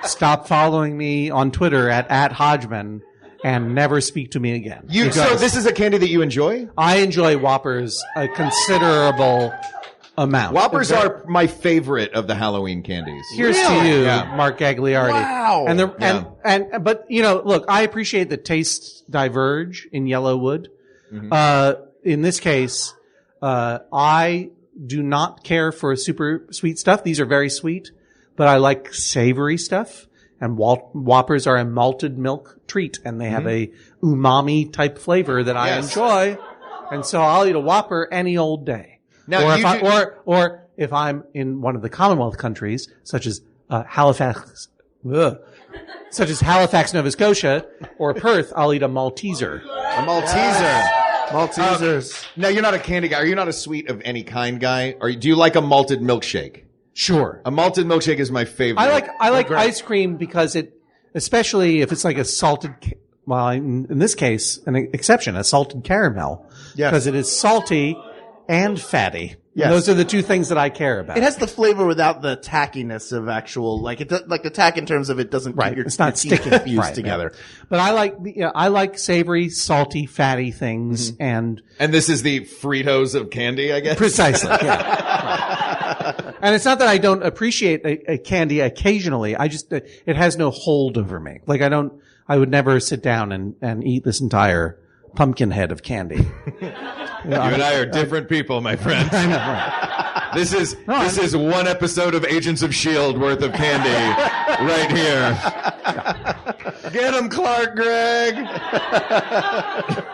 Stop following me on Twitter at Hodgman and never speak to me again. So this is a candy that you enjoy? I enjoy Whoppers a considerable amount. Whoppers are my favorite of the Halloween candies. Here's to you, Mark Gagliardi. Wow. But you know, look, I appreciate that tastes diverge in Yellowwood. In this case, I do not care for super sweet stuff. These are very sweet, but I like savory stuff. And Whoppers are a malted milk treat, and they have a umami type flavor that I enjoy. And so I'll eat a Whopper any old day. Now, Or if I'm in one of the Commonwealth countries, such as Halifax, Nova Scotia, or Perth, I'll eat a Malteser. A Malteser. Maltesers. Now, you're not a candy guy. Are you not a sweet of any kind guy? Or do you like a malted milkshake? Sure. A malted milkshake is my favorite. I like ice cream because it, especially if it's like a salted, in this case, an exception, a salted caramel. Yes. Because it is salty and fatty. Yes. And those are the two things that I care about. It has the flavor without the tackiness of actual, like the tack in terms of it doesn't keep your, it's not your teeth sticky confused together. Yeah. But I like savory, salty, fatty things, and this is the Fritos of candy, I guess. Precisely. Yeah. And it's not that I don't appreciate a candy occasionally. I just it has no hold over me. Like I would never sit down and eat this entire pumpkin head of candy. You and I are different people, my friend. I know. Right. This is one episode of Agents of S.H.I.E.L.D. worth of candy right here. Get him, Clark Gregg.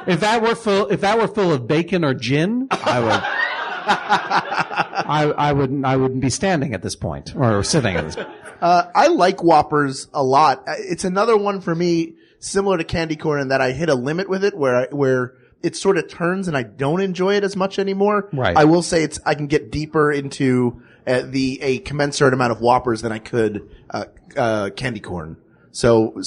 If that were full of bacon or gin, I wouldn't be standing at this point or sitting at this point. I like Whoppers a lot. It's another one for me similar to candy corn in that I hit a limit with it where it sort of turns and I don't enjoy it as much anymore. Right. I will say I can get deeper into a commensurate amount of Whoppers than I could candy corn. So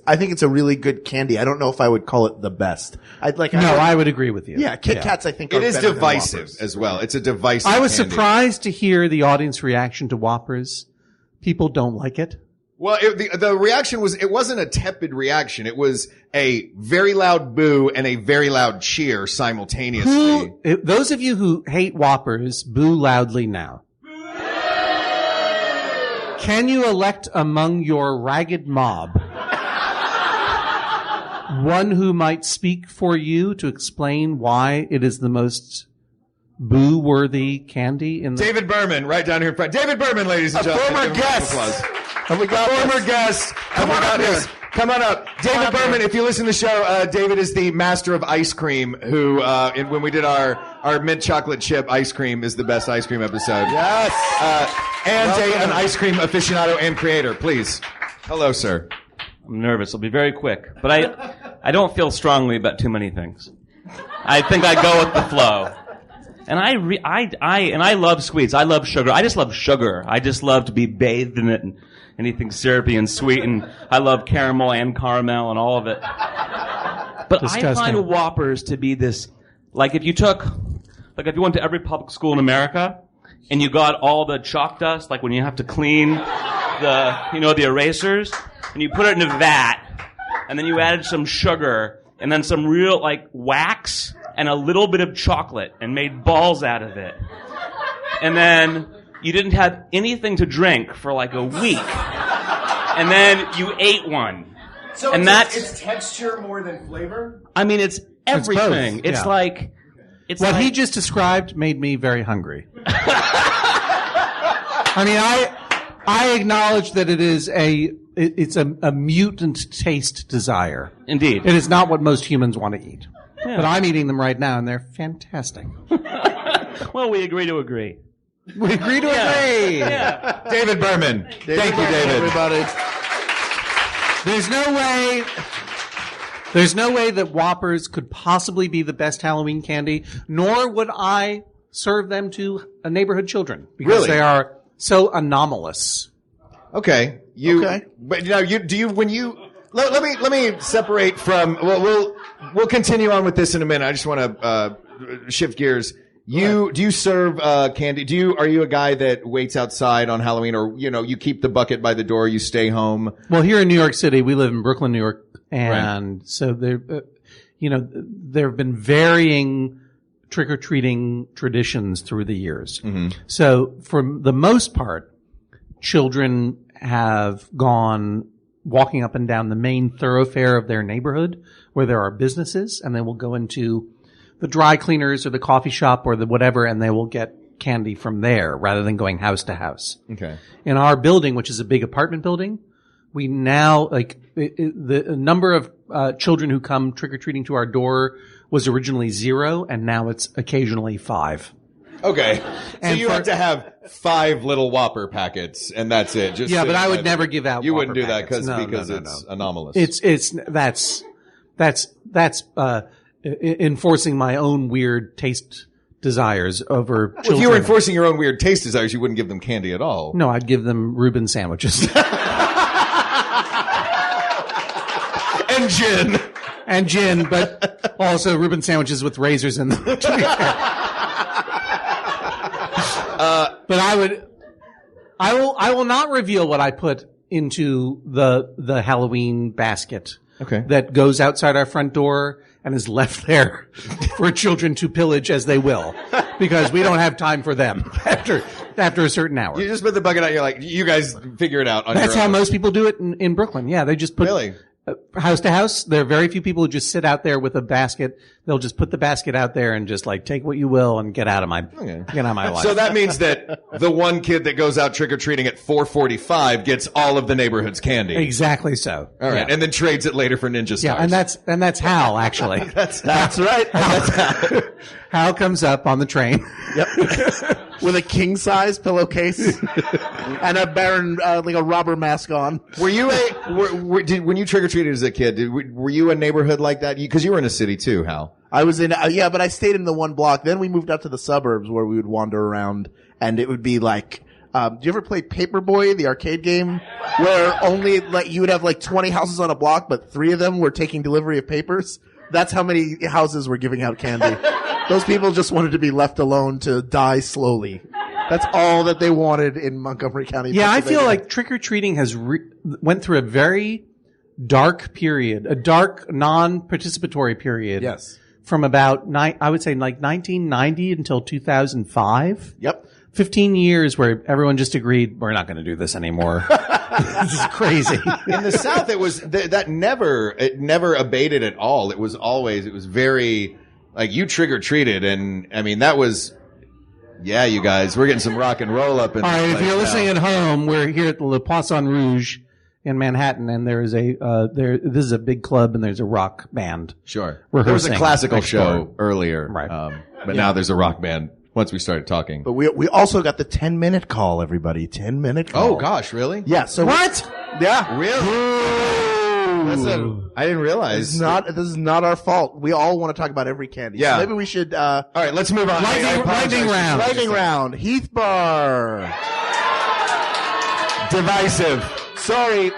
I think it's a really good candy. I don't know if I would call it the best. I would agree with you. Yeah, Kit Kats I think it are is better than divisive Whoppers. as well. It's a divisive I was candy. surprised to hear the audience reaction to Whoppers. People don't like it. Well, the reaction it wasn't a tepid reaction. It was a very loud boo and a very loud cheer simultaneously. Those of you who hate Whoppers, boo loudly now. Can you elect among your ragged mob one who might speak for you to explain why it is the most boo-worthy candy in the... David Berman, right down here in front. David Berman, ladies and gentlemen. former guest. Have we got former guest? Come on up here. Come on up. David Berman, if you listen to the show, David is the master of ice cream who, when we did our mint chocolate chip ice cream is the best ice cream episode. Yes. An ice cream aficionado and creator. Please. Hello, sir. I'm nervous. I'll be very quick. But I don't feel strongly about too many things. I think I go with the flow. And I love sweets. I love sugar. I just love sugar. I just love to be bathed in it and anything syrupy and sweet. And I love caramel and all of it. But Disgusting. I find Whoppers to be this, if you went to every public school in America and you got all the chalk dust, like when you have to clean the erasers, and you put it in a vat, and then you added some sugar and then some real wax and a little bit of chocolate and made balls out of it. And then you didn't have anything to drink for a week. And then you ate one. So And it's texture more than flavor? I mean, it's everything. both, It's yeah. like it's What like, he just described made me very hungry. I mean, I acknowledge that it's a mutant taste desire. Indeed. It is not what most humans want to eat. But I'm eating them right now, and they're fantastic. Well, we agree to agree. We agree to agree. Yeah. David Berman. Thank you, David. Everybody. There's no way that Whoppers could possibly be the best Halloween candy, nor would I serve them to neighborhood children because Really? they are so anomalous. Okay. But let me separate from. Well, we'll continue on with this in a minute. I just want to shift gears. Do you serve candy? Are you a guy that waits outside on Halloween, or you keep the bucket by the door, you stay home? Well, here in New York City, we live in Brooklyn, New York, and so there, there have been varying trick-or-treating traditions through the years. Mm-hmm. So for the most part, children have gone walking up and down the main thoroughfare of their neighborhood where there are businesses, and they will go into the dry cleaners or the coffee shop or the whatever, and they will get candy from there rather than going house to house. Okay. In our building, which is a big apartment building, we now, the number of children who come trick-or-treating to our door was originally 0, and now it's occasionally 5. Okay. So And you have to have 5 little Whopper packets, and that's it. Just Yeah, but sitting I would by never give out You Whopper wouldn't do that packets. No, because no, it's no. anomalous. That's enforcing my own weird taste desires over children. If you were enforcing your own weird taste desires, you wouldn't give them candy at all. No, I'd give them Reuben sandwiches. And gin, but also Reuben sandwiches with razors in them. To be fair. But I will not reveal what I put into the Halloween basket. Okay. That goes outside our front door and is left there for children to pillage as they will, because we don't have time for them after a certain hour. You just put the bucket out. You're like, you guys figure it out on That's your how own. most people do it in Brooklyn. Yeah, they just put Really? House to house. There are very few people who just sit out there with a basket. They'll just put the basket out there and just take what you will and get out of my life. So that means that the one kid that goes out trick-or-treating at 4:45 gets all of the neighborhood's candy. Exactly so. All right. Yeah. And then trades it later for Ninja Stars. Yeah, and that's Hal actually. That's right. Hal comes up on the train. Yep. With a king-size pillowcase and a Baron, like a robber mask on. Were you when you trick-or-treated as a kid, were you a neighborhood like that? Because you were in a city too, Hal. I was in, but I stayed in the one block. Then we moved out to the suburbs where we would wander around, and it would be like, do you ever play Paperboy, the arcade game, where only you would have 20 houses on a block, but 3 of them were taking delivery of papers? That's how many houses were giving out candy. Those people just wanted to be left alone to die slowly. That's all that they wanted in Montgomery County. Yeah, I feel like trick-or-treating has went through a very dark period, a dark non-participatory period. Yes. From about 1990 until 2005. Yep. 15 years where everyone just agreed, we're not going to do this anymore. This is crazy. In the South, it was that never abated at all. It was very you trick-or-treated, and I mean that was. Yeah, you guys, we're getting some rock and roll up in All this right, if place you're now. listening at home, we're here at the Le Poisson Rouge in Manhattan, and there is this is a big club, and there's a rock band. Sure. There was a rehearsing classical next show door. earlier, Right. But now there's a rock band. Once we started talking, But we also got the 10-minute call, everybody. 10-minute call. oh gosh, really? Yeah. So What? Yeah. Really? Listen, I didn't realize. This is not our fault. We all want to talk about every candy. Yeah. So maybe we should, All right, let's move on. Lightning round. lightning round. Heath Bar. Divisive. Sorry.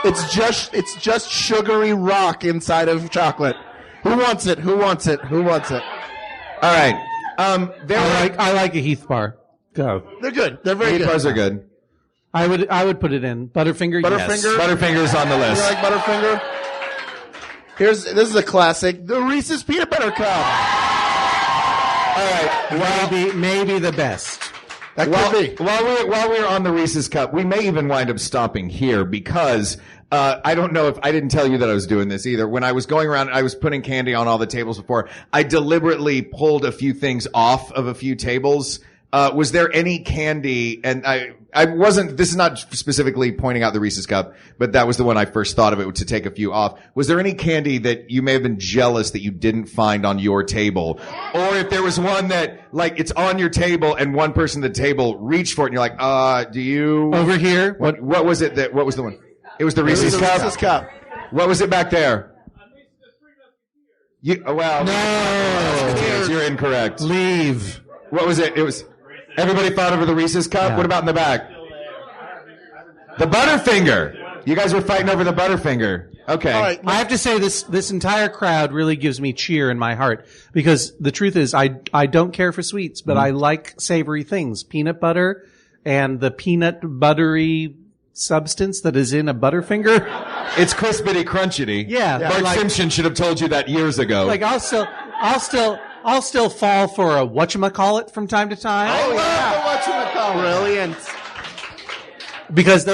It's just sugary rock inside of chocolate. Who wants it? Who wants it? Who wants it? All right. I like a Heath bar. Go. They're good. They're very Heath good. bars are good. I would put it in Butterfinger. Yes. Butterfinger? Butterfinger's on the You list. like Butterfinger? This is a classic. The Reese's Peanut Butter Cup. All right. Maybe the best. That could be. While we're on the Reese's Cup, we may even wind up stopping here because I don't know if I didn't tell you that I was doing this either. When I was going around, I was putting candy on all the tables before. I deliberately pulled a few things off of a few tables. Was there any candy? And I wasn't, this is not specifically pointing out the Reese's Cup, but that was the one I first thought of it to take a few off. Was there any candy that you may have been jealous that you didn't find on your table? Or if there was one that, like, it's on your table and one person at the table reached for it and you're like, do you? Over here? What was it what was the one? It was the Reese's Cup? Reese's Cup. What was it back there? Well, no. You're incorrect. Leave. What was it? It was, everybody fought over the Reese's Cup? Yeah. What about in the back? The Butterfinger. You guys were fighting over the Butterfinger. Okay. All right. I have to say this entire crowd really gives me cheer in my heart because the truth is I don't care for sweets, but I like savory things. Peanut butter and the peanut buttery substance that is in a Butterfinger. It's crispity crunchity. Yeah. Bart Simpson should have told you that years ago. Like I'll still fall for a whatchamacallit from time to time. Oh, yeah. Brilliant. Because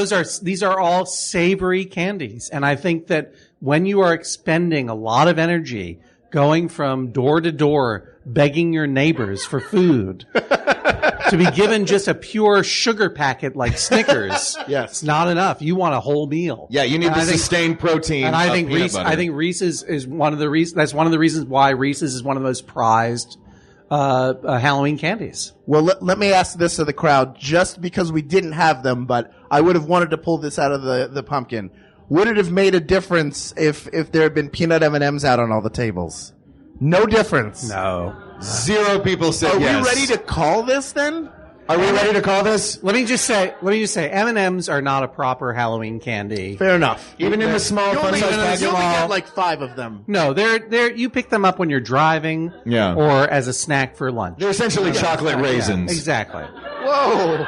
these are all savory candies. And I think that when you are expending a lot of energy going from door to door, begging your neighbors for food, to be given just a pure sugar packet like Snickers, yes, it's not enough. You want a whole meal. Yeah, you need the sustained protein. And I think Reese's is one of the reasons. That's one of the reasons why Reese's is one of the most prized Halloween candies. Well, let me ask this of the crowd, just because we didn't have them, but I would have wanted to pull this out of the pumpkin. Would it have made a difference if there had been peanut M&Ms out on all the tables? No difference. No. 0 people said yes. Are we ready to call this then? Are we ready to call this? Let me just say, M&Ms are not a proper Halloween candy. Fair enough. Even in the small You only fun-size package? get like 5 of them. No, they're you pick them up when you're driving, or as a snack for lunch. They're essentially chocolate raisins. Yeah, exactly. Whoa.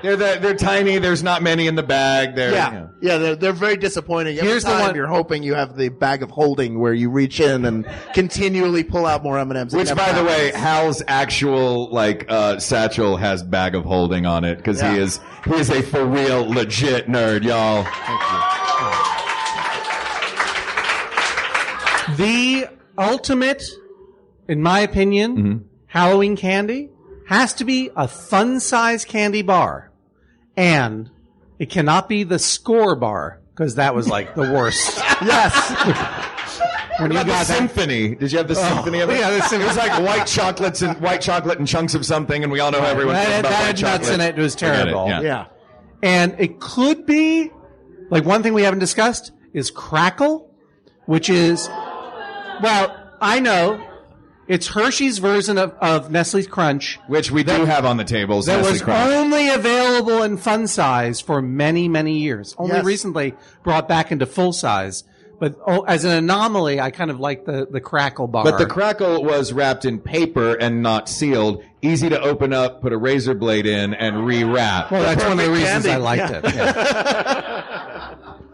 They're tiny. There's not many in the bag. They're very disappointing. Here's the one you're hoping you have the bag of holding where you reach in and continually pull out more M&Ms. Which, by the way, Hal's actual satchel has bag of holding on it because he is a for real legit nerd, y'all. Thank you. The ultimate, in my opinion, Halloween candy has to be a fun-size candy bar. And it cannot be the score bar, because that was like the worst. Yes. When you got the symphony. Did you have the symphony of it? Yeah, it was like white chocolate and chunks of something, and we all know how everyone feels about white had chocolate. nuts in it. It was terrible. Yeah. And it could be, like one thing we haven't discussed is Crackle, which is, well, I know, it's Hershey's version of Nestle's Crunch. Which we do have on the tables. That Nestle was Crunch. only available in fun size for many, many years. Only recently brought back into full size. But as an anomaly, I kind of like the Crackle bar. But the Crackle was wrapped in paper and not sealed. Easy to open up, put a razor blade in, and rewrap. Well, that's one of the reasons I liked it.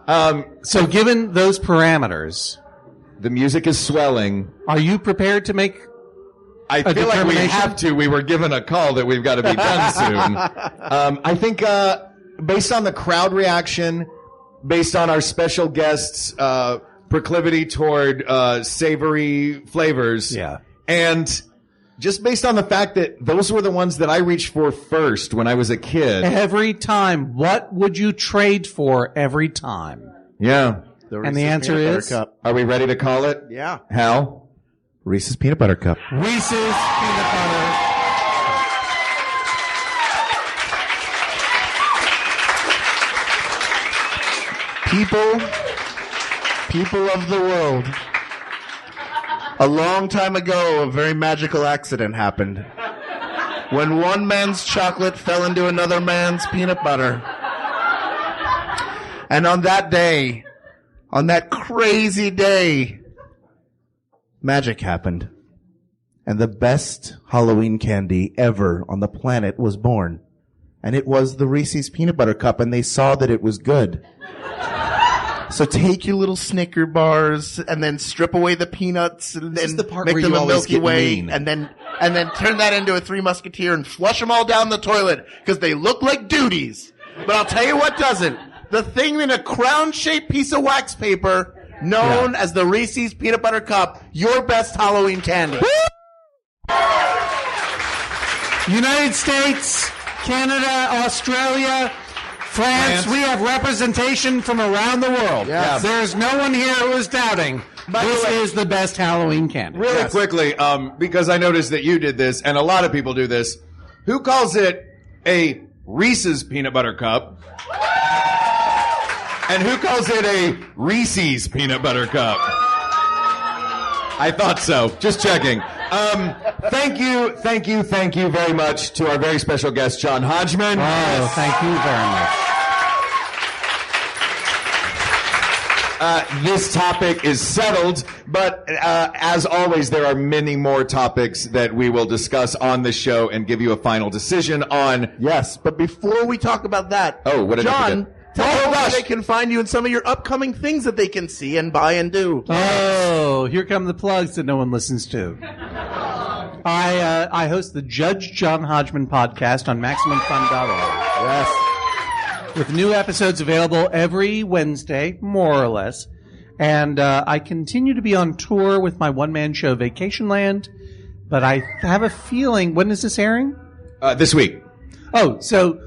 Yeah. So given those parameters, the music is swelling. Are you prepared to make I feel like we have to. We were given a call that we've got to be done soon. I think based on the crowd reaction, based on our special guests' proclivity toward savory flavors, and just based on the fact that those were the ones that I reached for first when I was a kid. Every time. What would you trade for every time? Yeah. And the answer is? Are we ready to call it? Yeah. Hal? Reese's Peanut Butter Cup. Reese's Peanut Butter. People of the world. A long time ago, a very magical accident happened. When one man's chocolate fell into another man's peanut butter. And on that day, on that crazy day, magic happened. And the best Halloween candy ever on the planet was born. And it was the Reese's Peanut Butter Cup, and they saw that it was good. So take your little Snicker bars and then strip away the peanuts and then make them a Milky Way and then turn that into a Three Musketeer and flush them all down the toilet because they look like duties. But I'll tell you what doesn't. the thing in a crown-shaped piece of wax paper known as the Reese's Peanut Butter Cup, your best Halloween candy. United States, Canada, Australia, France, we have representation from around the world. Yes. There's no one here who is doubting this is the best Halloween candy. Really quickly, because I noticed that you did this, and a lot of people do this. Who calls it a Reese's Peanut Butter Cup? And who calls it a Reese's Peanut Butter Cup? I thought so. Just checking. Thank you very much to our very special guest, John Hodgman. Oh, thank you very much. This topic is settled, but as always, there are many more topics that we will discuss on the show and give you a final decision on. Yes, but before we talk about that, what did I John, forget? tell them where they can find you and some of your upcoming things that they can see and buy and do. Oh, here come the plugs that no one listens to. I host the Judge John Hodgman podcast on MaximumFun.org. Yes. With new episodes available every Wednesday, more or less. And I continue to be on tour with my one-man show, Vacationland. But I have a feeling, when is this airing? This week. Oh, so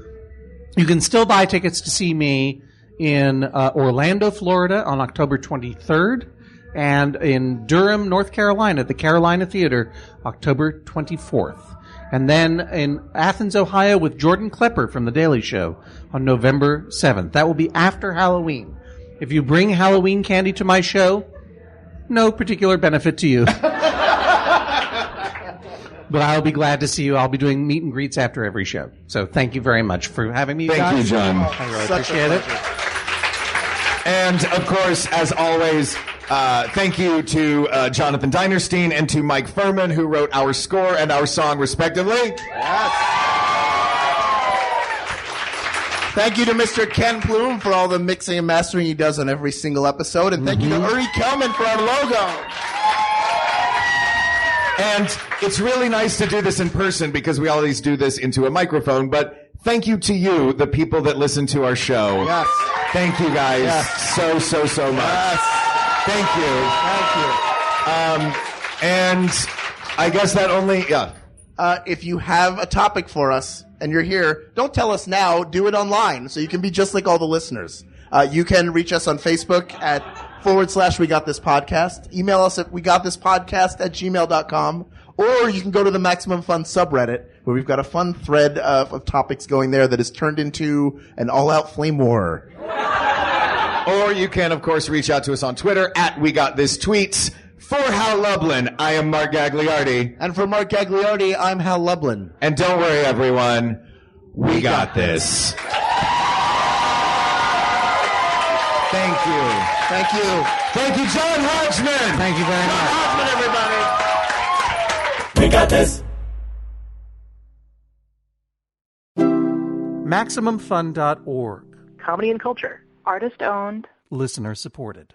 you can still buy tickets to see me in Orlando, Florida on October 23rd. And in Durham, North Carolina, at the Carolina Theater, October 24th. And then in Athens, Ohio, with Jordan Klepper from The Daily Show on November 7th. That will be after Halloween. If you bring Halloween candy to my show, no particular benefit to you. But I'll be glad to see you. I'll be doing meet and greets after every show. So thank you very much for having me, Thank you, John. I really appreciate it. And, of course, as always, thank you to Jonathan Dinerstein and to Mike Furman, who wrote our score and our song, respectively. Yes. Thank you to Mr. Ken Plume for all the mixing and mastering he does on every single episode. And thank you to Uri Kelman for our logo. And it's really nice to do this in person because we always do this into a microphone. But thank you to you, the people that listen to our show. Yes. Thank you guys so much. Yes. Thank you. And I guess that only, if you have a topic for us and you're here, don't tell us now. Do it online so you can be just like all the listeners. You can reach us on Facebook at /We Got This Podcast. Email us at WeGotThisPodcast@gmail.com. Or you can go to the Maximum Fun subreddit where we've got a fun thread of topics going there that has turned into an all-out flame war. Or you can, of course, reach out to us on Twitter at WeGotThisTweets. For Hal Lublin, I am Mark Gagliardi. And for Mark Gagliardi, I'm Hal Lublin. And don't worry, everyone. We got this. Thank you. Thank you. Thank you, John Hodgman. Thank you very much. Hodgman, everybody. We got this. MaximumFun.org. Comedy and culture. Artist owned. Listener supported.